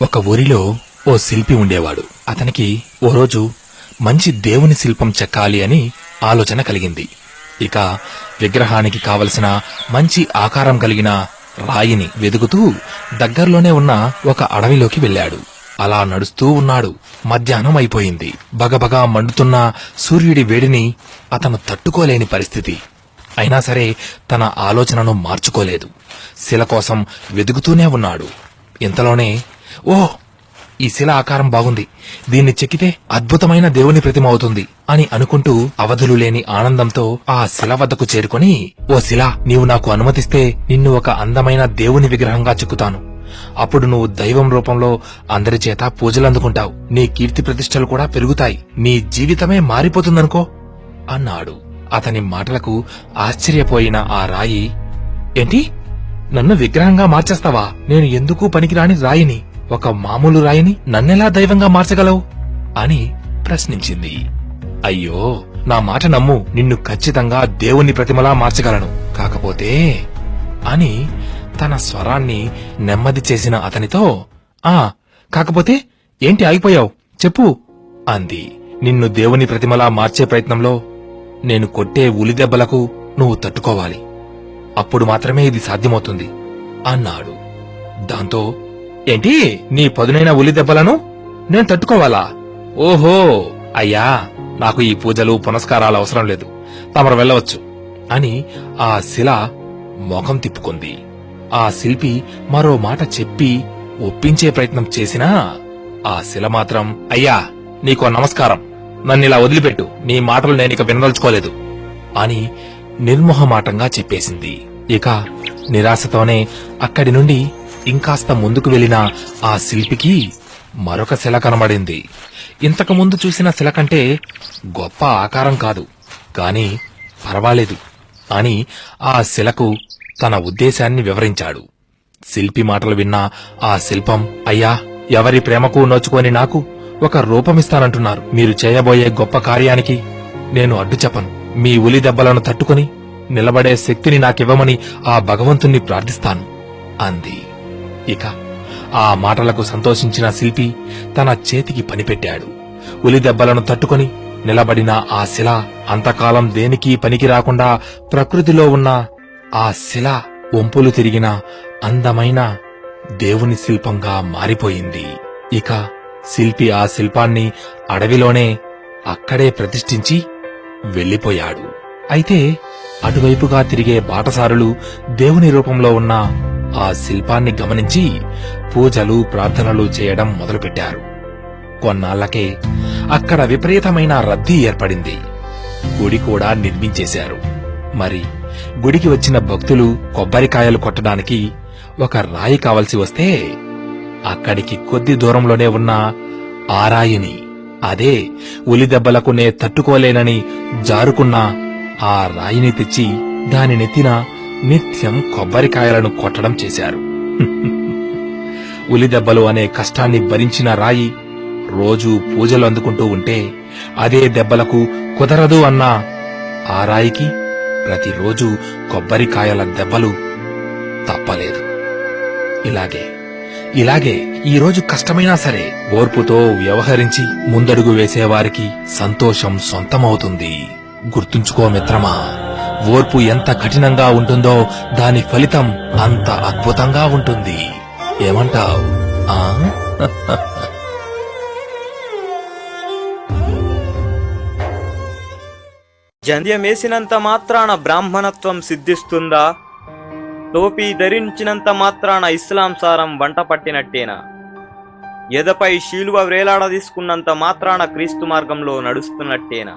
ఒక ఊరిలో ఓ శిల్పి ఉండేవాడు. అతనికి ఓ రోజు మంచి దేవుని శిల్పం చెక్కాలి అని ఆలోచన కలిగింది. ఇక విగ్రహానికి కావలసిన మంచి ఆకారం కలిగిన రాయిని వెదుకుతూ దగ్గర్లోనే ఉన్న ఒక అడవిలోకి వెళ్లాడు. అలా నడుస్తూ ఉన్నాడు. మధ్యాహ్నం అయిపోయింది. బగబగా మండుతున్న సూర్యుడి వేడిని అతను తట్టుకోలేని పరిస్థితి. అయినా సరే తన ఆలోచనను మార్చుకోలేదు. శిల కోసం వెదుకుతూనే ఉన్నాడు. ఇంతలోనే ఓహ్, ఈ శిల ఆకారం బాగుంది, దీన్ని చెక్కితే అద్భుతమైన దేవుని ప్రతిమ అవుతుంది అని అనుకుంటూ అవధులు లేని ఆనందంతో ఆ శిల వద్దకు చేరుకుని, ఓ శిల, నీవు నాకు అనుమతిస్తే నిన్ను ఒక అందమైన దేవుని విగ్రహంగా చెక్కుతాను. అప్పుడు నువ్వు దైవం రూపంలో అందరి చేత పూజలందుకుంటావు. నీ కీర్తి ప్రతిష్టలు కూడా పెరుగుతాయి. నీ జీవితమే మారిపోతుందనుకో అన్నాడు. అతని మాటలకు ఆశ్చర్యపోయిన ఆ రాయి, ఏంటి, నన్ను విగ్రహంగా మార్చేస్తావా? నేను ఎందుకు పనికిరాని రాయిని, ఒక మామూలు రాయిని నన్నెలా దైవంగా మార్చగలవు అని ప్రశ్నించింది. అయ్యో, నా మాట నమ్ము, నిన్ను ఖచ్చితంగా దేవుని ప్రతిమలా మార్చగలను. కాకపోతే అని తన స్వరాన్ని నెమ్మది చేసిన అతనితో, కాకపోతే ఏంటి ఆగిపోయావు, చెప్పు అంది. నిన్ను దేవుని ప్రతిమలా మార్చే ప్రయత్నంలో నేను కొట్టే ఉలిదెబ్బలకు నువ్వు తట్టుకోవాలి. అప్పుడు మాత్రమే ఇది సాధ్యమవుతుంది అన్నాడు. దాంతో, ఏంటి, నీ పదునైన ఉలిదెబ్బలను నేను తట్టుకోవాలా? ఓహో అయ్యా, నాకు ఈ పూజలు పునస్కారాలు అవసరం లేదు, తమరు వెళ్ళవచ్చు అని ఆ శిల మొఖం తిప్పుకుంది. ఆ శిల్పి మరో మాట చెప్పి ఒప్పించే ప్రయత్నం చేసినా ఆ శిల మాత్రం, అయ్యా, నీకో నమస్కారం, నన్నిలా వదిలిపెట్టు, నీ మాటలు నేనిక వినదలుచుకోలేదు అని నిర్మోహమాటంగా చెప్పేసింది. ఇక నిరాశతోనే అక్కడి నుండి ఇంకాస్త ముందుకు వెళ్లిన ఆ శిల్పికి మరొక శిల కనబడింది. ఇంతకుముందు చూసిన శిల కంటే గొప్ప ఆకారం కాదు, కాని పర్వాలేదు అని ఆ శిలకు తన ఉద్దేశాన్ని వివరించాడు. శిల్పి మాటలు విన్న ఆ శిల్పం, అయ్యా, ఎవరి ప్రేమకు నోచుకొని నాకు ఒక రూపమిస్తానంటున్నారు. మీరు చేయబోయే గొప్ప కార్యానికి నేను అడ్డు చెప్పను. మీ ఉలి దెబ్బలను తట్టుకుని నిలబడే శక్తిని నాకివ్వమని ఆ భగవంతుణ్ణి ప్రార్థిస్తాను అంది. ఇక ఆ మాటలకు సంతోషించిన శిల్పి తన చేతికి పనిపెట్టాడు. ఉలి దెబ్బలను తట్టుకుని నిలబడిన ఆ శిల అంతకాలం దేనికి పనికి రాకుండా ప్రకృతిలో ఉన్న ఆ శిల వంపులు తిరిగిన అందమైన దేవుని శిల్పంగా మారిపోయింది. ఇక శిల్పి ఆ శిల్పాన్ని అడవిలోనే అక్కడే ప్రతిష్ఠించి వెళ్లిపోయాడు. అయితే అటువైపుగా తిరిగే బాటసారులు దేవుని రూపంలో ఉన్న ఆ శిల్పాన్ని గమనించి పూజలు ప్రార్థనలు చేయడం మొదలుపెట్టారు. కొన్నాళ్లకే అక్కడ విపరీతమైన రద్దీ ఏర్పడింది. గుడి కూడా నిర్మించేశారు. మరి గుడికి వచ్చిన భక్తులు కొబ్బరికాయలు కొట్టడానికి ఒక రాయి కావలసి వస్తే అక్కడికి కొద్ది దూరంలోనే ఉన్న ఆ రాయిని, అదే ఉలిదెబ్బలకు నే తట్టుకోలేనని జారుకున్న ఆ రాయిని తెచ్చి దాని నెత్తిన నిత్యం కొబ్బరికాయలను కొట్టడం చేశారు. ఉలిదెబ్బలు అనే కష్టాన్ని భరించిన రాయి రోజూ పూజలు అందుకుంటూ ఉంటే అదే దెబ్బలకు కుదరదు అన్న ఆ రాయికి ప్రతిరోజు కొబ్బరికాయల దెబ్బలు తప్పలేదు. ఇలాగే ఈరోజు కష్టమైనా సరే ఓర్పుతో వ్యవహరించి ముందడుగు వేసేవారికి సంతోషం సొంతమవుతుంది. గుర్తుంచుకో మిత్రమా, ఓర్పు ఎంత కఠినంగా ఉంటుందో దాని ఫలితం అంత అద్భుతంగా ఉంటుంది. ఏమంటావ్? జంధ్యమేసినంత మాత్రాన బ్రాహ్మణత్వం సిద్ధిస్తుందా? టోపీ ధరించినంత మాత్రాన ఇస్లాం సారం వంట పట్టినట్టేనా? ఎదపై శీలువ వ్రేలాడదీసుకున్నంత మాత్రాన క్రీస్తు మార్గంలో నడుస్తున్నట్టేనా?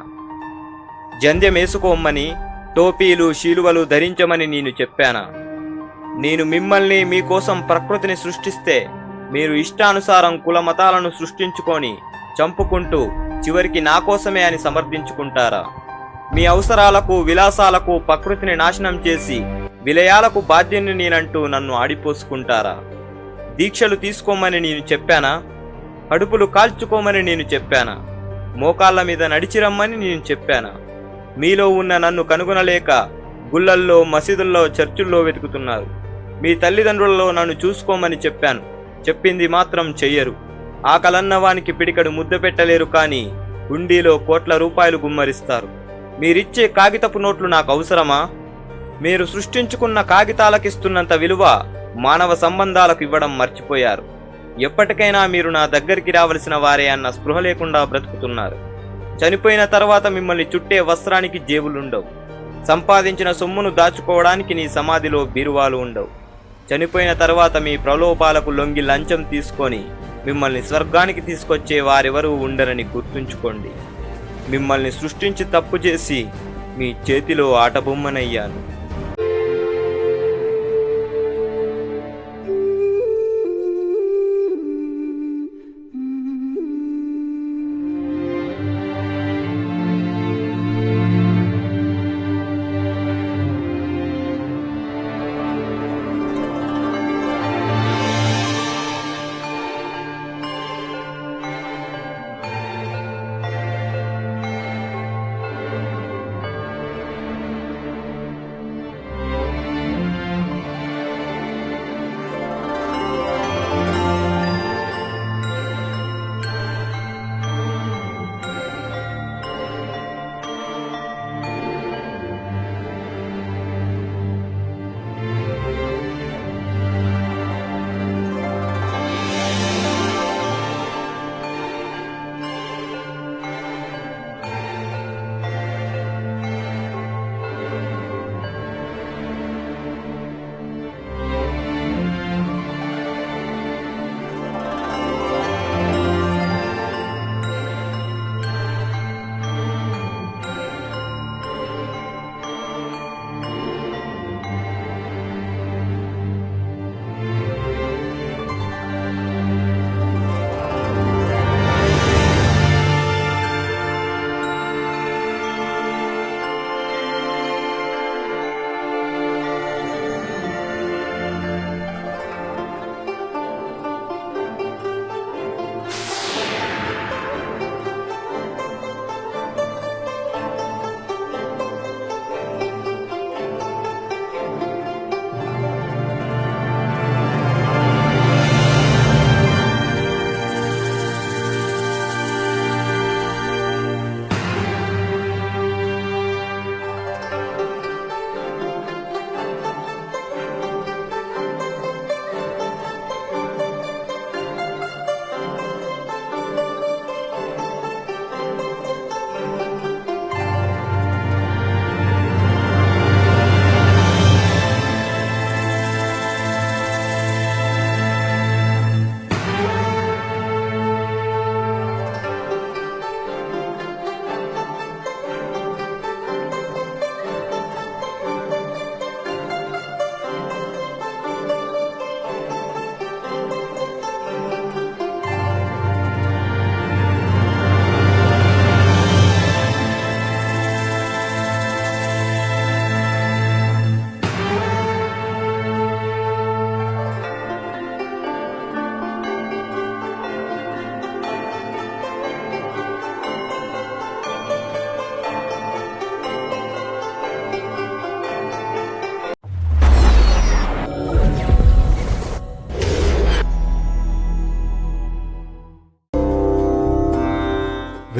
జంధ్యమేసుకోమని, టోపీలు శీలువలు ధరించమని నేను చెప్పానా? నేను మిమ్మల్ని మీకోసం ప్రకృతిని సృష్టిస్తే మీరు ఇష్టానుసారం కులమతాలను సృష్టించుకొని చంపుకుంటూ చివరికి నా కోసమే అని సమర్థించుకుంటారా? మీ అవసరాలకు విలాసాలకు ప్రకృతిని నాశనం చేసి విలయాలకు బాధ్యుని నేనంటూ నన్ను ఆడిపోసుకుంటారా? దీక్షలు తీసుకోమని నేను చెప్పానా? కడుపులు కాల్చుకోమని నేను చెప్పానా? మోకాళ్ల మీద నడిచిరమ్మని నేను చెప్పానా? మీలో ఉన్న నన్ను కనుగొనలేక గుళ్ళల్లో, మసీదుల్లో, చర్చుల్లో వెతుకుతున్నారు. మీ తల్లిదండ్రులలో నన్ను చూసుకోమని చెప్పాను, చెప్పింది మాత్రం చెయ్యరు. ఆకలన్నవానికి పిడికడు ముద్ద పెట్టలేరు, కానీ హుండీలో కోట్ల రూపాయలు గుమ్మరిస్తారు. మీరిచ్చే కాగితపు నోట్లు నాకు అవసరమా? మీరు సృష్టించుకున్న కాగితాలకిస్తున్నంత విలువ మానవ సంబంధాలకు ఇవ్వడం మర్చిపోయారు. ఎప్పటికైనా మీరు నా దగ్గరికి రావలసిన వారే అన్న స్పృహ లేకుండా బ్రతుకుతున్నారు. చనిపోయిన తర్వాత మిమ్మల్ని చుట్టే వస్త్రానికి జేబులుండవు. సంపాదించిన సొమ్మును దాచుకోవడానికి నీ సమాధిలో బీరువాలు ఉండవు. చనిపోయిన తర్వాత మీ ప్రలోభాలకు లొంగి లంచం తీసుకొని మిమ్మల్ని స్వర్గానికి తీసుకొచ్చే వారెవరూ ఉండరని గుర్తుంచుకోండి. మిమ్మల్ని సృష్టించి తప్పు చేసి మీ చేతిలో ఆటబొమ్మనయ్యాను.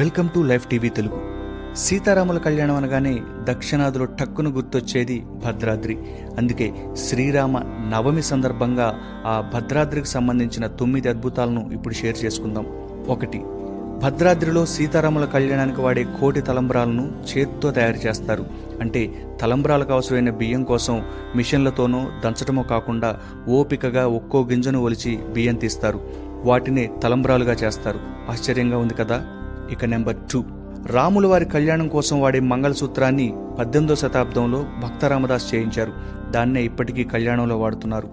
Welcome to life TV Telugu. సీతారాముల కళ్యాణం అనగానే దక్షిణాదిలో టక్కును గుర్తొచ్చేది భద్రాద్రి. అందుకే శ్రీరామ నవమి సందర్భంగా ఆ భద్రాద్రికి సంబంధించిన 9 అద్భుతాలను ఇప్పుడు షేర్ చేసుకుందాం. 1. భద్రాద్రిలో సీతారాముల కళ్యాణానికి వాడే కోటి తలంబ్రాలను చేత్తో తయారు చేస్తారు. అంటే తలంబ్రాలకు అవసరమైన బియ్యం కోసం మిషన్లతోనో దంచటమో కాకుండా ఓపికగా ఒక్కో గింజను ఒలిచి బియ్యం తీస్తారు. వాటిని తలంబ్రాలుగా చేస్తారు. ఆశ్చర్యంగా ఉంది కదా. ఇక నెంబర్ 2, రాముల వారి కళ్యాణం కోసం వాడే మంగళసూత్రాన్ని 18వ శతాబ్దంలో భక్త రామదాస్ చేయించారు. దాన్నే ఇప్పటికీ కళ్యాణంలో వాడుతున్నారు.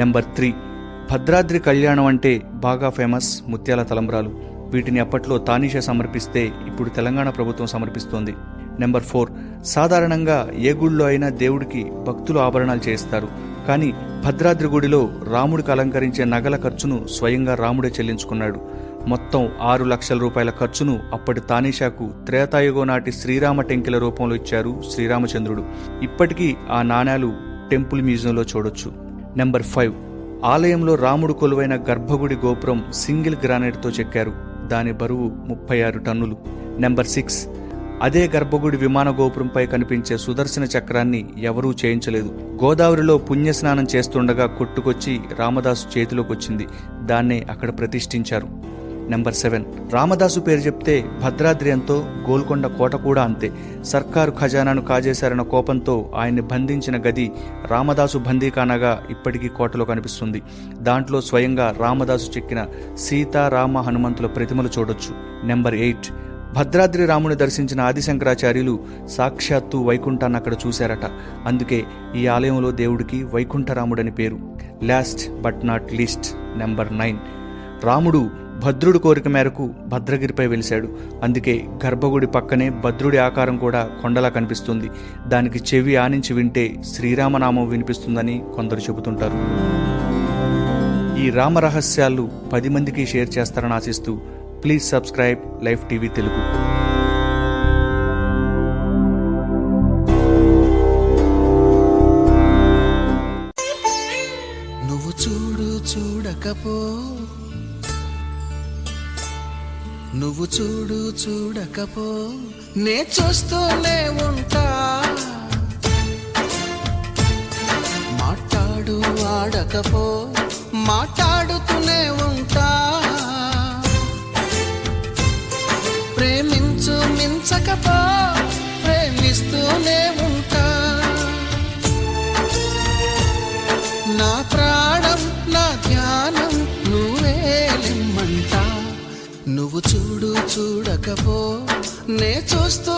నెంబర్ 3, భద్రాద్రి కళ్యాణం అంటే బాగా ఫేమస్ ముత్యాల తలంబ్రాలు. వీటిని అప్పట్లో తానీషా సమర్పిస్తే ఇప్పుడు తెలంగాణ ప్రభుత్వం సమర్పిస్తోంది. నెంబర్ 4, సాధారణంగా ఏ గుడిలో అయినా దేవుడికి భక్తులు ఆభరణాలు చేయిస్తారు. కానీ భద్రాద్రి గుడిలో రాముడికి అలంకరించే నగల ఖర్చును స్వయంగా రాముడే చెల్లించుకున్నాడు. మొత్తం 6 లక్షల రూపాయల ఖర్చును అప్పటి తానీషాకు త్రేతాయుగం నాటి శ్రీరామ టెంకిల రూపంలో ఇచ్చారు శ్రీరామచంద్రుడు. ఇప్పటికీ ఆ నాణేలు టెంపుల్ మ్యూజియంలో చూడొచ్చు. నెంబర్ 5, ఆలయంలో రాముడు కొలువైన గర్భగుడి గోపురం సింగిల్ గ్రానైట్తో చెక్కారు. దాని బరువు 36 టన్నులు. నెంబర్ 6, అదే గర్భగుడి విమాన గోపురంపై కనిపించే సుదర్శన చక్రాన్ని ఎవరూ చేయించలేదు. గోదావరిలో పుణ్యస్నానం చేస్తుండగా కొట్టుకొచ్చి రామదాసు చేతిలోకొచ్చింది. దాన్నే అక్కడ ప్రతిష్ఠించారు. నెంబర్ 7, రామదాసు పేరు చెప్తే భద్రాద్రి ఎంతో, గోల్కొండ కోట కూడా అంతే. సర్కారు ఖజానాను కాజేశారన్న కోపంతో ఆయన్ని బంధించిన గది రామదాసు బందీఖానాగా ఇప్పటికీ కోటలో కనిపిస్తుంది. దాంట్లో స్వయంగా రామదాసు చెక్కిన సీతారామ హనుమంతుల ప్రతిమలు చూడొచ్చు. నెంబర్ 8, భద్రాద్రి రాముని దర్శించిన ఆదిశంకరాచార్యులు సాక్షాత్తు వైకుంఠాన్ని అక్కడ చూశారట. అందుకే ఈ ఆలయంలో దేవుడికి వైకుంఠరాముడని పేరు. Last but not least, number 9, రాముడు భద్రుడి కోరిక మేరకు భద్రగిరిపై వెలిశాడు. అందుకే గర్భగుడి పక్కనే భద్రుడి ఆకారం కూడా కొండలా కనిపిస్తుంది. దానికి చెవి ఆనించి వింటే శ్రీరామనామం వినిపిస్తుందని కొందరు చెబుతుంటారు. ఈ రామ రహస్యాలు 10 మందికి షేర్ చేస్తారని ఆశిస్తూ please subscribe life TV Telugu. నువ్వు చూడు చూడకపో, నువ్వు చూడు చూడకపో, నే చూస్తూనే ఉంటా. మాట్లాడు ఆడకపో, మాట్లాడుతూనే ఉంటా. ప్రేమించు మించకపో, ప్రేమిస్తూనే ఉంటా. నా ప్రాణం నా ధ్యానం నువ్వేలిమ్మంటా. నువ్వు చూడు చూడకపో, నే చూస్తూ